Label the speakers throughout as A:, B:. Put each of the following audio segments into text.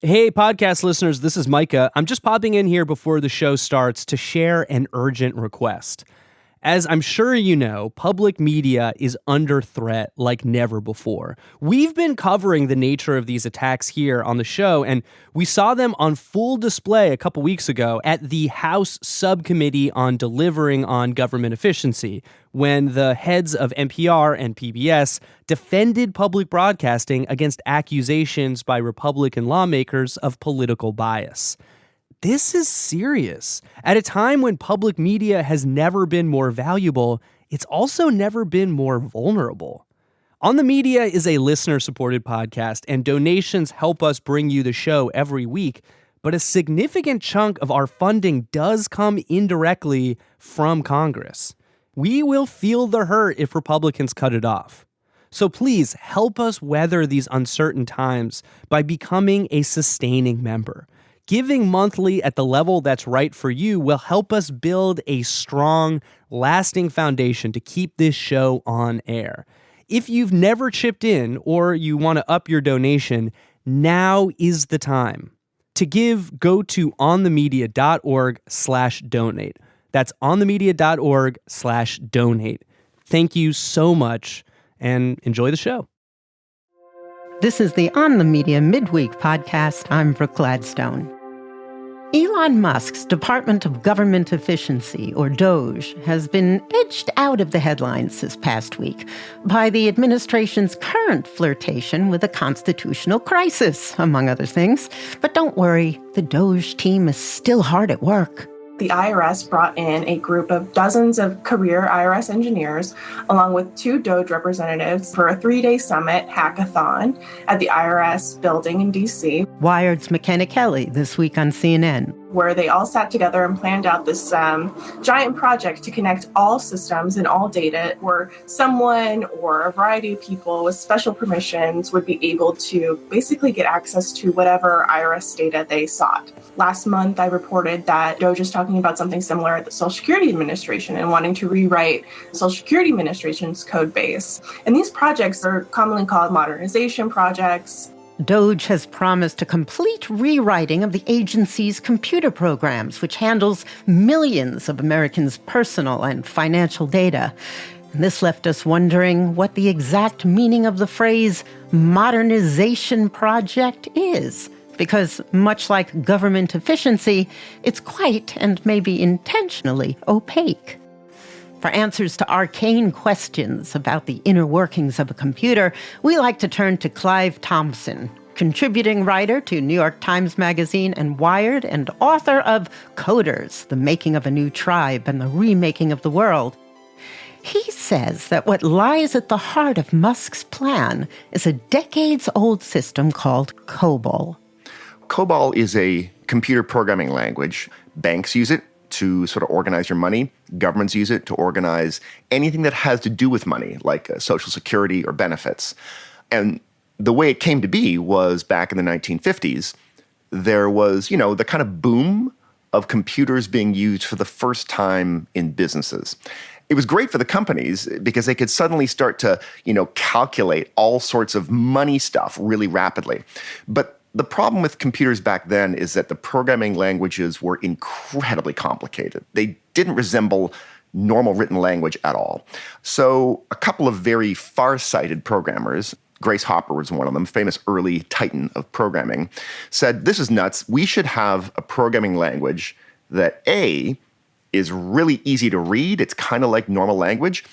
A: Hey, podcast listeners, this is Micah. I'm just popping in here before the show starts to share an urgent request. As I'm sure you know, public media is under threat like never before. We've been covering the nature of these attacks here on the show, and we saw them on full display a couple weeks ago at the House Subcommittee on Delivering on Government Efficiency, when the heads of NPR and PBS defended public broadcasting against accusations by Republican lawmakers of political bias. This is serious. At a time when public media has never been more valuable, it's also never been more vulnerable. On the Media is a listener-supported podcast, and donations help us bring you the show every week, but a significant chunk of our funding does come indirectly from Congress. We will feel the hurt if Republicans cut it off. So please help us weather these uncertain times by becoming a sustaining member. Giving monthly at the level that's right for you will help us build a strong, lasting foundation to keep this show on air. If you've never chipped in or you want to up your donation, now is the time. To give, go to onthemedia.org/donate. That's onthemedia.org/donate. Thank you so much, and enjoy the show.
B: This is the On the Media Midweek podcast. I'm Brooke Gladstone. Elon Musk's Department of Government Efficiency, or DOGE, has been edged out of the headlines this past week by the administration's current flirtation with a constitutional crisis, among other things. But don't worry, the DOGE team is still hard at work.
C: The IRS brought in a group of dozens of career IRS engineers, along with 2 DOGE representatives, for a 3-day summit hackathon at the IRS building in D.C.
B: Wired's McKenna Kelly this week on CNN.
C: Where they all sat together and planned out this giant project to connect all systems and all data, where someone or a variety of people with special permissions would be able to basically get access to whatever IRS data they sought. Last month, I reported that DOGE is talking about something similar at the Social Security Administration and wanting to rewrite Social Security Administration's code base. And these projects are commonly called modernization projects.
B: DOGE has promised a complete rewriting of the agency's computer programs, which handles millions of Americans' personal and financial data. And this left us wondering what the exact meaning of the phrase modernization project is. Because much like government efficiency, it's quite and maybe intentionally opaque. For answers to arcane questions about the inner workings of a computer, we like to turn to Clive Thompson, contributing writer to New York Times Magazine and Wired, and author of Coders, The Making of a New Tribe and the Remaking of the World. He says that what lies at the heart of Musk's plan is a decades-old system called COBOL.
D: COBOL is a computer programming language. Banks use it to sort of organize your money. Governments use it to organize anything that has to do with money, like Social Security or benefits. And the way it came to be was back in the 1950s, there was, the kind of boom of computers being used for the first time in businesses. It was great for the companies because they could suddenly start to, calculate all sorts of money stuff really rapidly. But the problem with computers back then is that the programming languages were incredibly complicated. They didn't resemble normal written language at all. So a couple of very far-sighted programmers, Grace Hopper was one of them, famous early titan of programming, said, this is nuts. We should have a programming language that A, is really easy to read. It's kind of like normal language.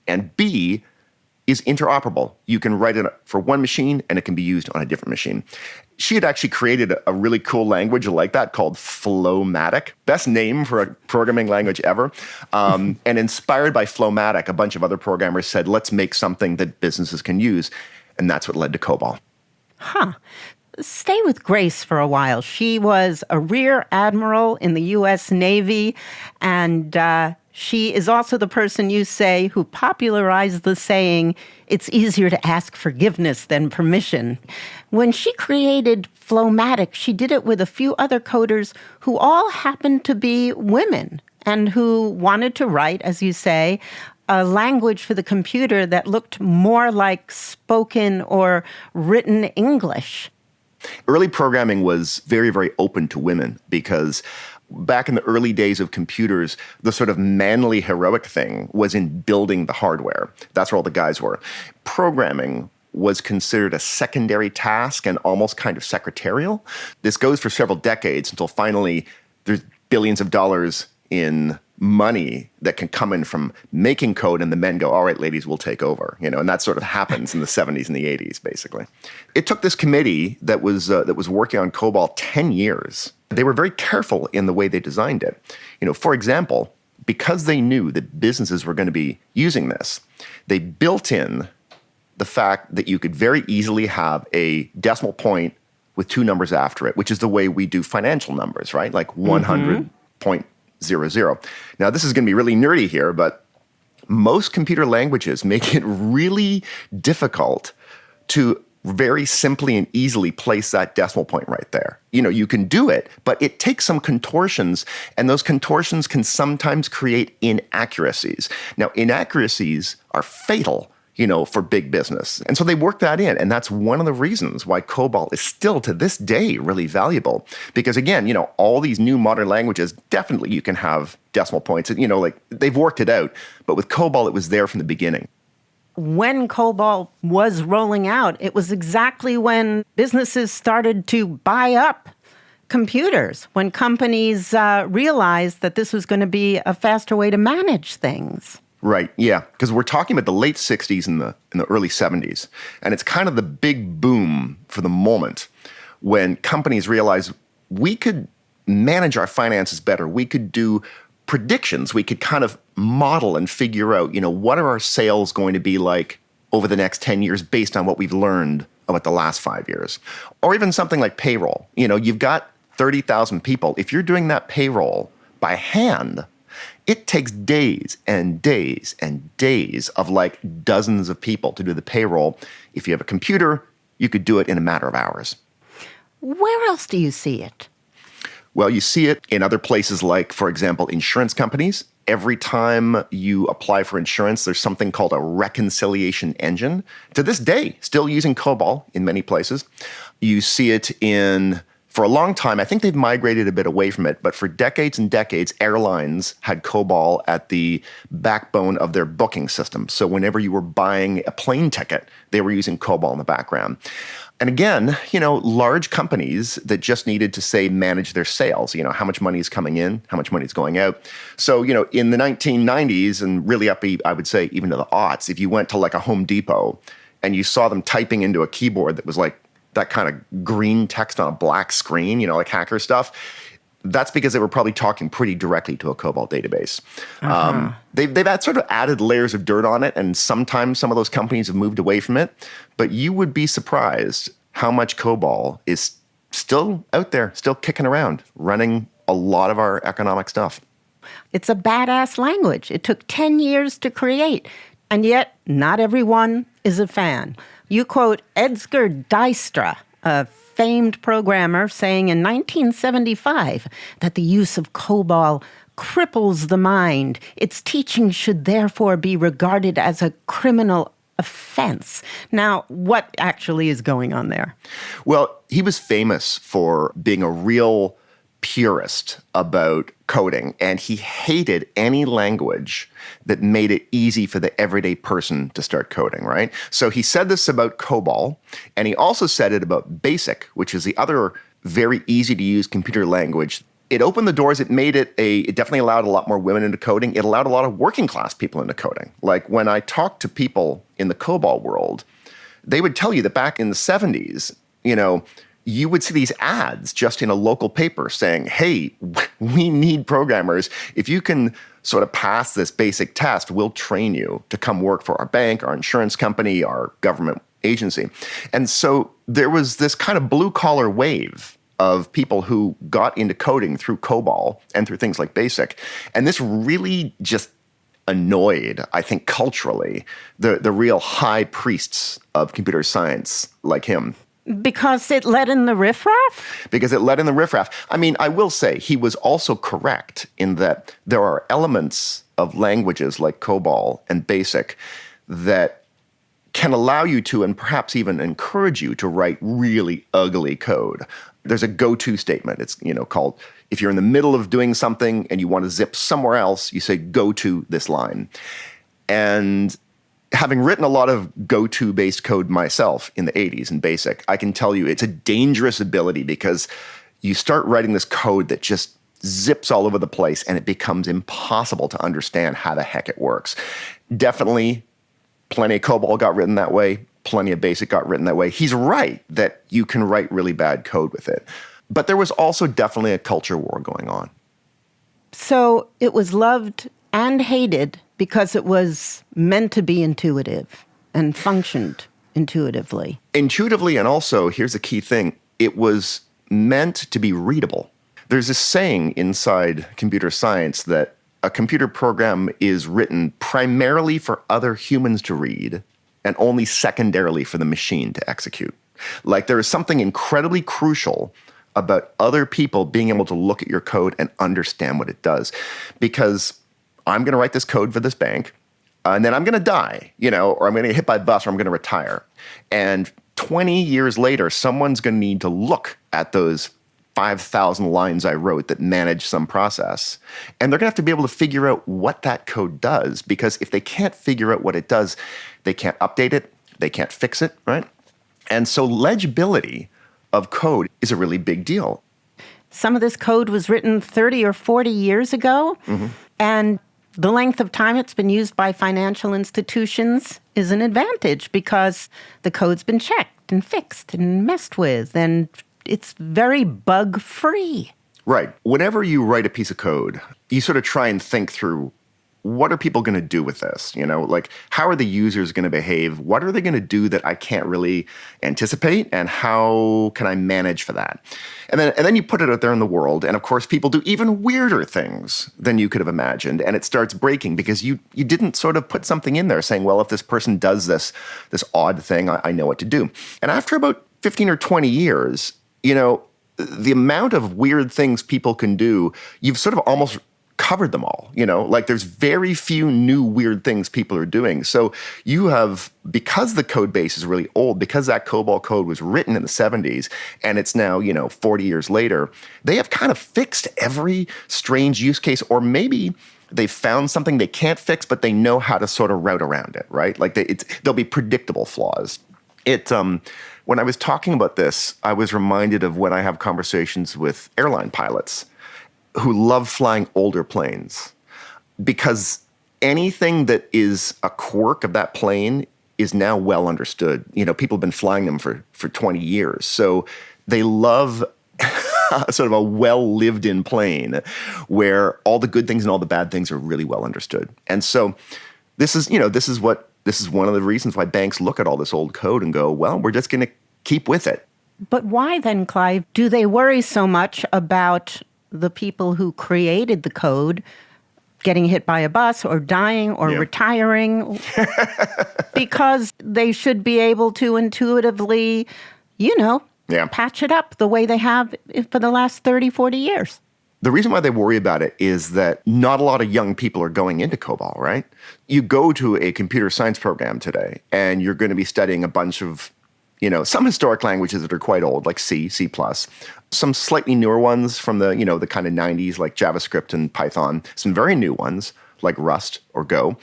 D: And B, is interoperable. You can write it for one machine and it can be used on a different machine. She had actually created a really cool language like that called Flowmatic. Best name for a programming language ever. And inspired by Flowmatic, a bunch of other programmers said, let's make something that businesses can use. And that's what led to COBOL.
B: Huh. Stay with Grace for a while. She was a rear admiral in the U.S. Navy, and she is also the person you say who popularized the saying, it's easier to ask forgiveness than permission. When she created Flowmatic, she did it with a few other coders who all happened to be women and who wanted to write, as you say, a language for the computer that looked more like spoken or written English.
D: Early programming was very, very open to women because back in the early days of computers, the sort of manly heroic thing was in building the hardware. That's where all the guys were. Programming was considered a secondary task and almost kind of secretarial. This goes for several decades until finally there's billions of dollars in money that can come in from making code, and the men go, all right, ladies, we'll take over, and that sort of happens in the 70s and the 80s, basically. It took this committee that was working on COBOL 10 years. They were very careful in the way they designed it. For example, because they knew that businesses were going to be using this, they built in the fact that you could very easily have a decimal point with two numbers after it, which is the way we do financial numbers, right? Like 100.00. Now, this is going to be really nerdy here, but most computer languages make it really difficult to very simply and easily place that decimal point right there. You can do it, but it takes some contortions, and those contortions can sometimes create inaccuracies. Now, inaccuracies are fatal, for big business. And so they work that in. And that's one of the reasons why COBOL is still to this day really valuable. Because again, all these new modern languages, definitely you can have decimal points. Like they've worked it out. But with COBOL, it was there from the beginning.
B: When COBOL was rolling out, it was exactly when businesses started to buy up computers, when companies realized that this was going to be a faster way to manage things.
D: Right, yeah, because we're talking about the late 60s and the early 70s, and it's kind of the big boom for the moment when companies realize we could manage our finances better, we could do predictions, we could kind of model and figure out, what are our sales going to be like over the next 10 years based on what we've learned about the last 5 years. Or even something like payroll. You've got 30,000 people. If you're doing that payroll by hand, it takes days and days and days of like dozens of people to do the payroll. If you have a computer, you could do it in a matter of hours.
B: Where else do you see it?
D: Well, you see it in other places like, for example, insurance companies. Every time you apply for insurance, there's something called a reconciliation engine. To this day, still using COBOL in many places. You see it for a long time, I think they've migrated a bit away from it, but for decades and decades, airlines had COBOL at the backbone of their booking system. So whenever you were buying a plane ticket, they were using COBOL in the background. And again, large companies that just needed to, say, manage their sales, how much money is coming in, how much money is going out. So, in the 1990s and really up, I would say, even to the aughts, if you went to like a Home Depot and you saw them typing into a keyboard that was like that kind of green text on a black screen, like hacker stuff, that's because they were probably talking pretty directly to a COBOL database. They've had sort of added layers of dirt on it, and sometimes some of those companies have moved away from it. But you would be surprised how much COBOL is still out there, still kicking around, running a lot of our economic stuff.
B: It's a badass language. It took 10 years to create, and yet not everyone is a fan. You quote Edgar Dijkstra, a famed programmer, saying in 1975 that the use of COBOL cripples the mind. Its teaching should therefore be regarded as a criminal offense. Now, what actually is going on there?
D: Well, he was famous for being a real purist about coding, and he hated any language that made it easy for the everyday person to start coding, right? So he said this about COBOL, and he also said it about BASIC, which is the other very easy to use computer language. It opened the doors. It made it definitely allowed a lot more women into coding. It allowed a lot of working class people into coding. Like when I talked to people in the COBOL world, they would tell you that back in the 70s, you would see these ads just in a local paper saying, hey, we need programmers. If you can sort of pass this basic test, we'll train you to come work for our bank, our insurance company, our government agency. And so there was this kind of blue-collar wave of people who got into coding through COBOL and through things like BASIC. And this really just annoyed, I think, culturally, the real high priests of computer science like him.
B: Because it let in the riffraff?
D: Because it let in the riffraff. I mean, I will say he was also correct in that there are elements of languages like COBOL and BASIC that can allow you to, and perhaps even encourage you to write really ugly code. There's a go-to statement. It's, called, if you're in the middle of doing something and you want to zip somewhere else, you say, go to this line. And having written a lot of go-to based code myself in the 80s in BASIC, I can tell you it's a dangerous ability because you start writing this code that just zips all over the place and it becomes impossible to understand how the heck it works. Definitely plenty of COBOL got written that way. Plenty of BASIC got written that way. He's right that you can write really bad code with it. But there was also definitely a culture war going on.
B: So it was loved and hated because it was meant to be intuitive and functioned intuitively.
D: Intuitively, and also, here's a key thing, it was meant to be readable. There's this saying inside computer science that a computer program is written primarily for other humans to read and only secondarily for the machine to execute. Like there is something incredibly crucial about other people being able to look at your code and understand what it does. Because I'm going to write this code for this bank, and then I'm going to die, or I'm going to get hit by a bus, or I'm going to retire. And 20 years later, someone's going to need to look at those 5,000 lines I wrote that manage some process. And they're going to have to be able to figure out what that code does, because if they can't figure out what it does, they can't update it, they can't fix it, right? And so legibility of code is a really big deal.
B: Some of this code was written 30 or 40 years ago, and the length of time it's been used by financial institutions is an advantage because the code's been checked and fixed and messed with, and it's very bug-free.
D: Right. Whenever you write a piece of code, you sort of try and think through, what are people going to do with this? Like, how are the users going to behave? What are they going to do that I can't really anticipate? And how can I manage for that? And then you put it out there in the world. And of course, people do even weirder things than you could have imagined. And it starts breaking because you didn't sort of put something in there saying, well, if this person does this odd thing, I know what to do. And after about 15 or 20 years, the amount of weird things people can do, you've sort of almost covered them all, like there's very few new weird things people are doing. So you have, because the code base is really old, because that COBOL code was written in the 70s and it's now, 40 years later, they have kind of fixed every strange use case, or maybe they found something they can't fix, but they know how to sort of route around it, right? Like there'll be predictable flaws. When I was talking about this, I was reminded of when I have conversations with airline pilots who love flying older planes, because anything that is a quirk of that plane is now well understood. People have been flying them for 20 years. So they love sort of a well-lived-in plane where all the good things and all the bad things are really well understood. And so this is one of the reasons why banks look at all this old code and go, well, we're just going to keep with it.
B: But why then, Clive, do they worry so much about the people who created the code getting hit by a bus or dying or retiring? Because they should be able to intuitively, patch it up the way they have for the last 30, 40 years.
D: The reason why they worry about it is that not a lot of young people are going into COBOL, right? You go to a computer science program today, and you're going to be studying a bunch of, some historic languages that are quite old, like C, C++, some slightly newer ones from the, the kind of 90s, like JavaScript and Python, some very new ones, like Rust or Go.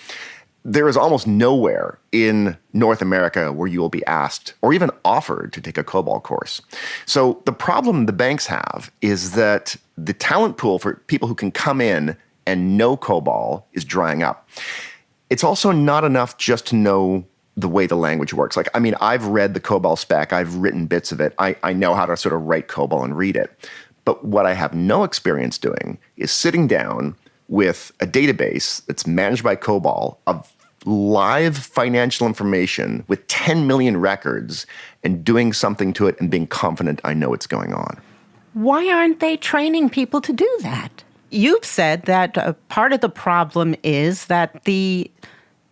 D: There is almost nowhere in North America where you will be asked or even offered to take a COBOL course. So the problem the banks have is that the talent pool for people who can come in and know COBOL is drying up. It's also not enough just to know the way the language works. I've read the COBOL spec. I've written bits of it. I know how to sort of write COBOL and read it. But what I have no experience doing is sitting down with a database that's managed by COBOL of live financial information with 10 million records and doing something to it and being confident I know what's going on.
B: Why aren't they training people to do that? You've said that part of the problem is that the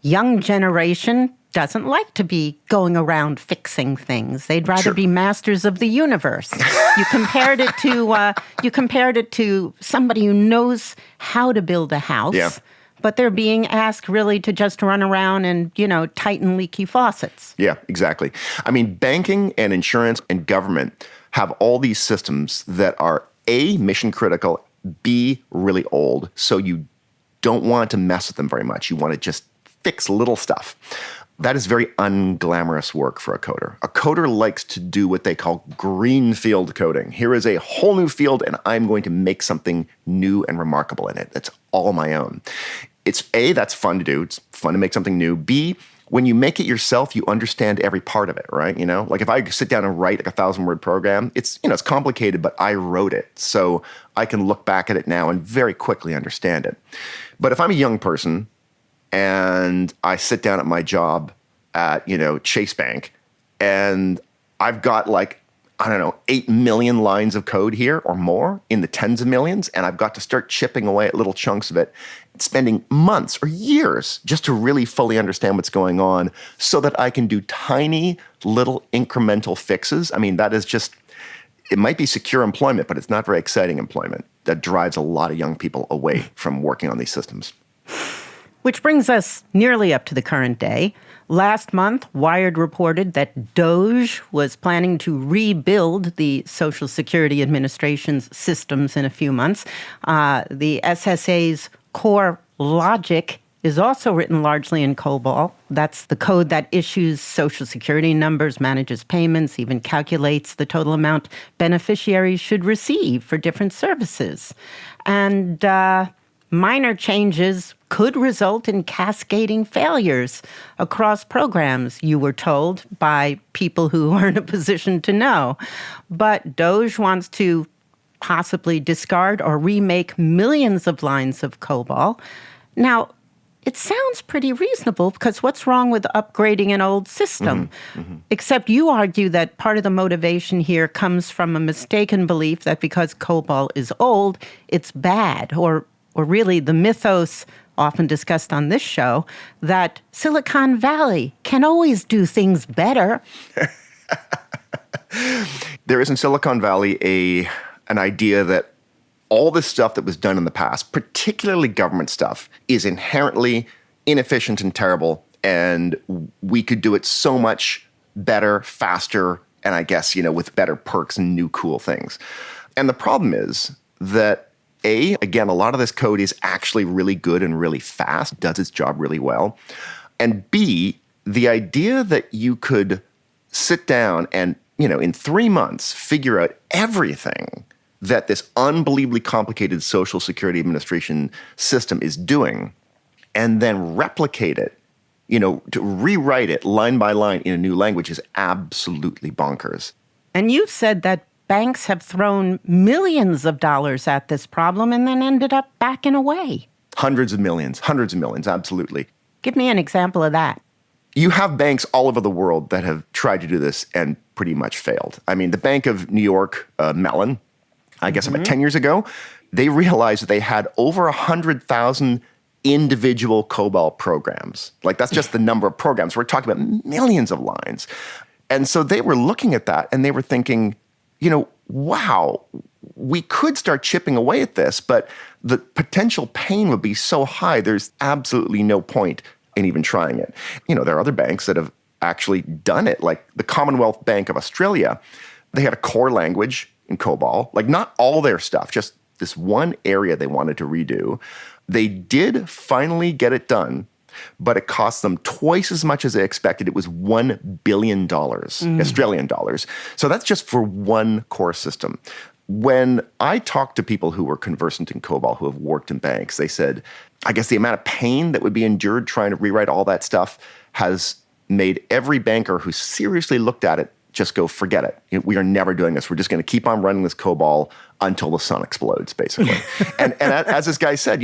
B: young generation doesn't like to be going around fixing things. They'd rather be masters of the universe. You compared it to somebody who knows how to build a house, but they're being asked really to just run around and, tighten leaky faucets.
D: Yeah, exactly. I mean, banking and insurance and government have all these systems that are A, mission critical, B, really old. So you don't want to mess with them very much. You want to just fix little stuff. That is very unglamorous work for a coder. A coder likes to do what they call greenfield coding. Here is a whole new field, and I'm going to make something new and remarkable in it. That's all my own. It's A, that's fun to do. It's fun to make something new. B, when you make it yourself, you understand every part of it, right? Like if I sit down and write like a 1,000-word program, it's complicated, but I wrote it. So I can look back at it now and very quickly understand it. But if I'm a young person and I sit down at my job at, Chase Bank, and I've got 8 million lines of code here or more in the tens of millions, and I've got to start chipping away at little chunks of it, spending months or years just to really fully understand what's going on so that I can do tiny little incremental fixes. I mean, that is just, it might be secure employment, but it's not very exciting employment. That drives a lot of young people away from working on these systems.
B: Which brings us nearly up to the current day. Last month, Wired reported that DOGE was planning to rebuild the Social Security Administration's systems in a few months. The SSA's core logic is also written largely in COBOL. That's the code that issues Social Security numbers, manages payments, even calculates the total amount beneficiaries should receive for different services. And minor changes could result in cascading failures across programs, you were told by people who are in a position to know. But DOGE wants to possibly discard or remake millions of lines of COBOL. Now, it sounds pretty reasonable because what's wrong with upgrading an old system? Except you argue that part of the motivation here comes from a mistaken belief that because COBOL is old, it's bad, or really the mythos often discussed on this show that Silicon Valley can always do things better.
D: There is in Silicon Valley an idea that all this stuff that was done in the past, particularly government stuff, is inherently inefficient and terrible, and we could do it so much better, faster, and I guess, with better perks and new cool things. And the problem is that again, a lot of this code is actually really good and really fast, does its job really well. And B, the idea that you could sit down and, in 3 months, figure out everything that this unbelievably complicated Social Security Administration system is doing, and then replicate it, to rewrite it line by line in a new language is absolutely bonkers.
B: And you've said that banks have thrown millions of dollars at this problem and then ended up backing away.
D: Hundreds of millions, absolutely.
B: Give me an example of that.
D: You have banks all over the world that have tried to do this and pretty much failed. I mean, the Bank of New York, Mellon, I guess about 10 years ago, they realized that they had over 100,000 individual COBOL programs. That's just the number of programs. We're talking about millions of lines. And so they were looking at that and they were thinking, wow, we could start chipping away at this, but the potential pain would be so high, there's absolutely no point in even trying it. There are other banks that have actually done it, like the Commonwealth Bank of Australia. They had a core language in COBOL, not all their stuff, just this one area they wanted to redo. They did finally get it done, but it cost them twice as much as they expected. It was $1 billion, Australian dollars. So that's just for one core system. When I talked to people who were conversant in COBOL, who have worked in banks, they said, I guess the amount of pain that would be endured trying to rewrite all that stuff has made every banker who seriously looked at it just go, forget it. We are never doing this. We're just going to keep on running this COBOL until the sun explodes, basically. and as this guy said,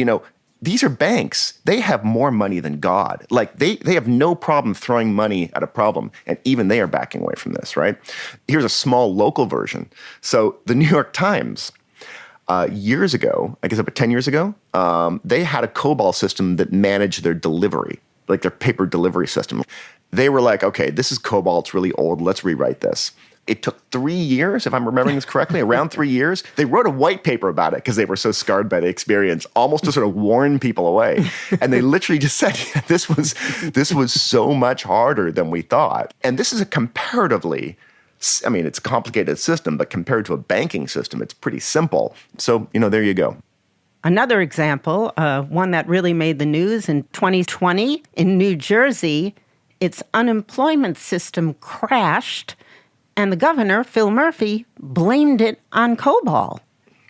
D: these are banks. They have more money than God. They have no problem throwing money at a problem, and even they are backing away from this, right? Here's a small local version. So the New York Times, years ago, I guess about 10 years ago, they had a COBOL system that managed their delivery, their paper delivery system. They were like, okay, this is COBOL. It's really old. Let's rewrite this. It took 3 years, if I'm remembering this correctly, around 3 years. They wrote a white paper about it because they were so scarred by the experience, almost to sort of warn people away. And they literally just said, this was so much harder than we thought. And this is a comparatively, I mean, it's a complicated system, but compared to a banking system, it's pretty simple. So, there you go.
B: Another example, one that really made the news in 2020 in New Jersey, its unemployment system crashed, and the governor, Phil Murphy, blamed it on COBOL.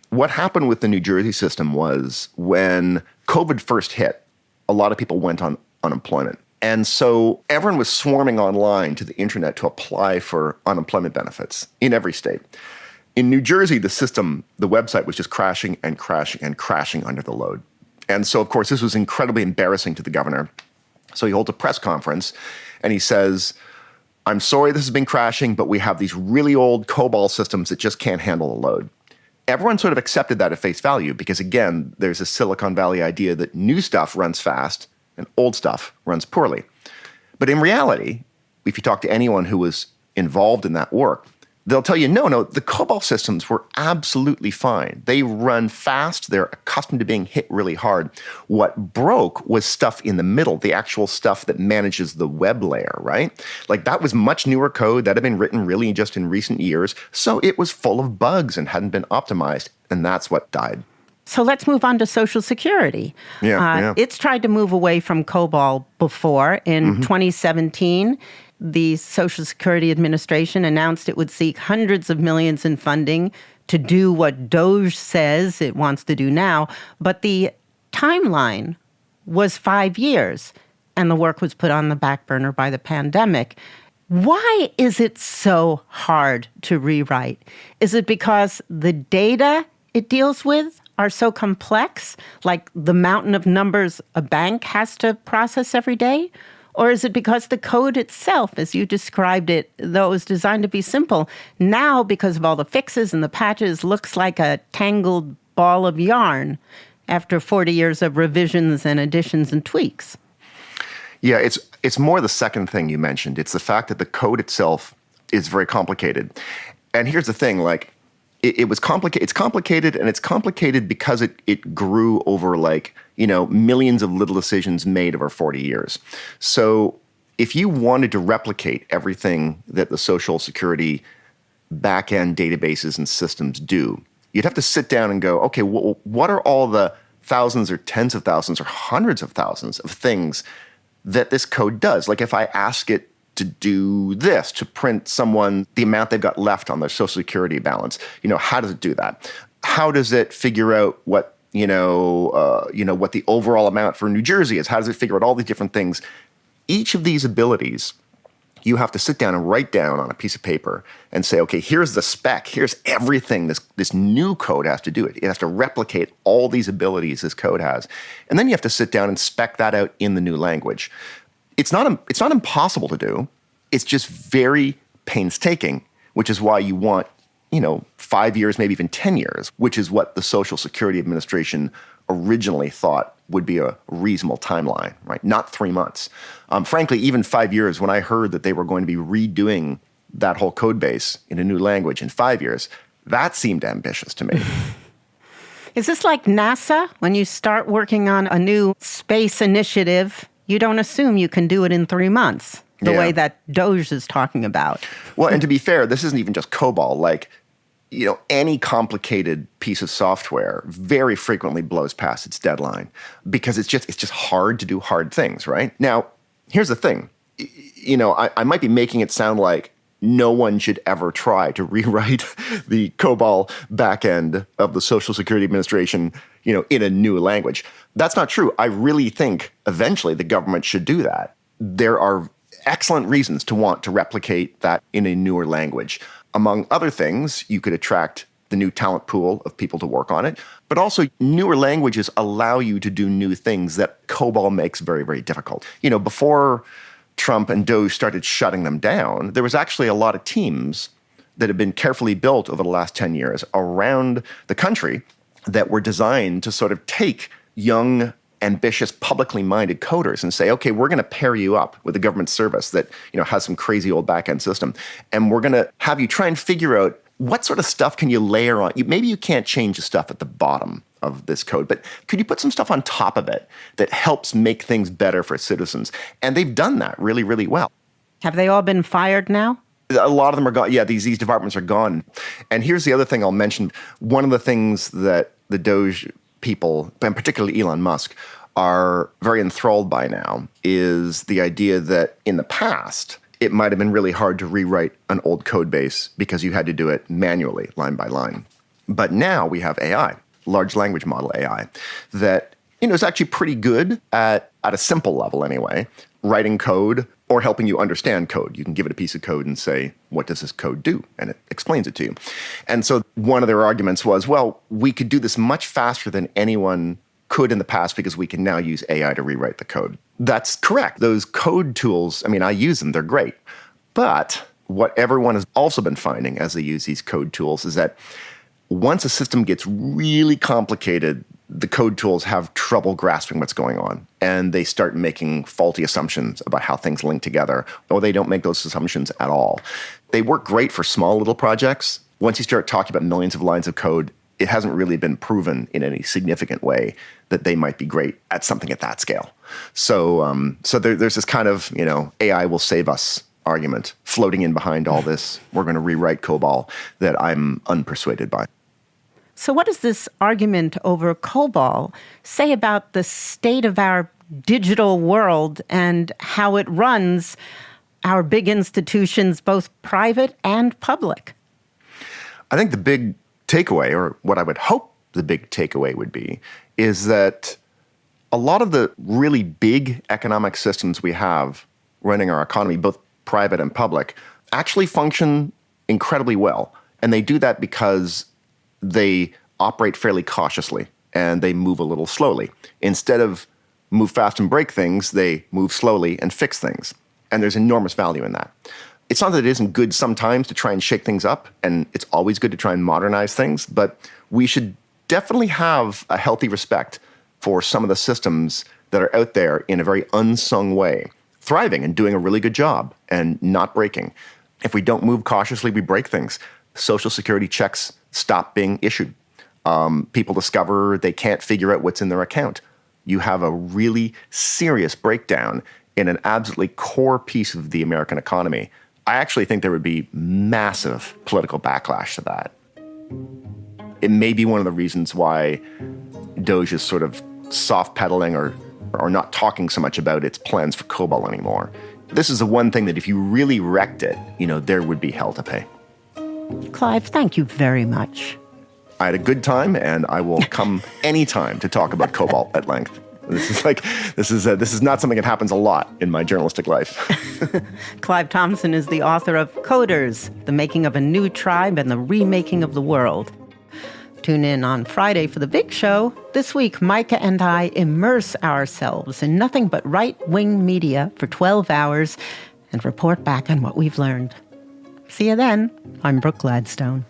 D: What happened with the New Jersey system was when COVID first hit, a lot of people went on unemployment. And so everyone was swarming online to the internet to apply for unemployment benefits in every state. In New Jersey, the system, the website was just crashing and crashing and crashing under the load. And so, of course, this was incredibly embarrassing to the governor. So he holds a press conference and he says, I'm sorry this has been crashing, but we have these really old COBOL systems that just can't handle the load. Everyone sort of accepted that at face value because, again, there's a Silicon Valley idea that new stuff runs fast and old stuff runs poorly. But in reality, if you talk to anyone who was involved in that work, they'll tell you, no, the COBOL systems were absolutely fine. They run fast. They're accustomed to being hit really hard. What broke was stuff in the middle, the actual stuff that manages the web layer, right? Like that was much newer code that had been written really just in recent years. So it was full of bugs and hadn't been optimized. And that's what died.
B: So let's move on to Social Security. It's tried to move away from COBOL before. In 2017, the Social Security Administration announced it would seek hundreds of millions in funding to do what DOGE says it wants to do now. But the timeline was 5 years, and the work was put on the back burner by the pandemic. Why is it so hard to rewrite? Is it because the data it deals with are so complex, like the mountain of numbers a bank has to process every day? Or is it because the code itself, as you described it, though it was designed to be simple, now, because of all the fixes and the patches, looks like a tangled ball of yarn after 40 years of revisions and additions and tweaks?
D: Yeah, it's more the second thing you mentioned. It's the fact that the code itself is very complicated. And here's the thing, like, it was complicated. It's complicated, and it's complicated because it grew over millions of little decisions made over 40 years. So if you wanted to replicate everything that the Social Security back-end databases and systems do, you'd have to sit down and go, okay, what are all the thousands or tens of thousands or hundreds of thousands of things that this code does? Like if I ask it to do this, to print someone the amount they've got left on their Social Security balance, how does it do that? How does it figure out what what the overall amount for New Jersey is? How does it figure out all these different things? Each of these abilities, you have to sit down and write down on a piece of paper and say, okay, here's the spec. Here's everything this new code has to do. It has to replicate all these abilities this code has. And then you have to sit down and spec that out in the new language. It's not impossible to do. It's just very painstaking, which is why you want 5 years, maybe even 10 years, which is what the Social Security Administration originally thought would be a reasonable timeline, right? Not 3 months. Frankly, even 5 years, when I heard that they were going to be redoing that whole code base in a new language in 5 years, that seemed ambitious to me.
B: Is this like NASA? When you start working on a new space initiative, you don't assume you can do it in 3 months, the way that DOGE is talking about.
D: Well, and to be fair, this isn't even just COBOL. Like, any complicated piece of software very frequently blows past its deadline because it's just hard to do hard things, right? Now, here's the thing. I might be making it sound like no one should ever try to rewrite the COBOL backend of the Social Security Administration, in a new language. That's not true. I really think eventually the government should do that. There are excellent reasons to want to replicate that in a newer language. Among other things, you could attract the new talent pool of people to work on it, but also newer languages allow you to do new things that COBOL makes very, very difficult. Before Trump and DOGE started shutting them down, there was actually a lot of teams that have been carefully built over the last 10 years around the country that were designed to sort of take young ambitious, publicly minded coders and say, okay, we're going to pair you up with a government service that has some crazy old back-end system, and we're going to have you try and figure out what sort of stuff can you layer on. Maybe you can't change the stuff at the bottom of this code, but could you put some stuff on top of it that helps make things better for citizens? And they've done that really, really well.
B: Have they all been fired now?
D: A lot of them are gone. Yeah, these departments are gone. And here's the other thing I'll mention. One of the things that the DOGE people, and particularly Elon Musk, are very enthralled by now is the idea that in the past, it might have been really hard to rewrite an old code base because you had to do it manually, line by line. But now we have AI, large language model AI, that is actually pretty good at a simple level anyway, writing code or helping you understand code. You can give it a piece of code and say, what does this code do? And it explains it to you. And so one of their arguments was, well, we could do this much faster than anyone could in the past because we can now use AI to rewrite the code. That's correct. Those code tools, I use them, they're great. But what everyone has also been finding as they use these code tools is that once a system gets really complicated, the code tools have trouble grasping what's going on, and they start making faulty assumptions about how things link together, or they don't make those assumptions at all. They work great for small little projects. Once you start talking about millions of lines of code, it hasn't really been proven in any significant way that they might be great at something at that scale. So there's this kind of, AI will save us argument floating in behind all this. We're going to rewrite COBOL that I'm unpersuaded by.
B: So what does this argument over COBOL say about the state of our digital world and how it runs our big institutions, both private and public?
D: I think the big takeaway, or what I would hope the big takeaway would be, is that a lot of the really big economic systems we have running our economy, both private and public, actually function incredibly well. And they do that because they operate fairly cautiously and they move a little slowly. Instead of move fast and break things, they move slowly and fix things. And there's enormous value in that. It's not that it isn't good sometimes to try and shake things up, and it's always good to try and modernize things, but we should definitely have a healthy respect for some of the systems that are out there in a very unsung way, thriving and doing a really good job and not breaking. If we don't move cautiously, we break things. Social Security checks stop being issued. People discover they can't figure out what's in their account. You have a really serious breakdown in an absolutely core piece of the American economy. I actually think there would be massive political backlash to that. It may be one of the reasons why DOGE is sort of soft pedaling or not talking so much about its plans for COBOL anymore. This is the one thing that if you really wrecked it, there would be hell to pay.
B: Clive, thank you very much.
D: I had a good time, and I will come anytime to talk about COBOL at length. This is not something that happens a lot in my journalistic life.
B: Clive Thompson is the author of Coders, The Making of a New Tribe and the Remaking of the World. Tune in on Friday for the big show. This week, Micah and I immerse ourselves in nothing but right-wing media for 12 hours and report back on what we've learned. See you then. I'm Brooke Gladstone.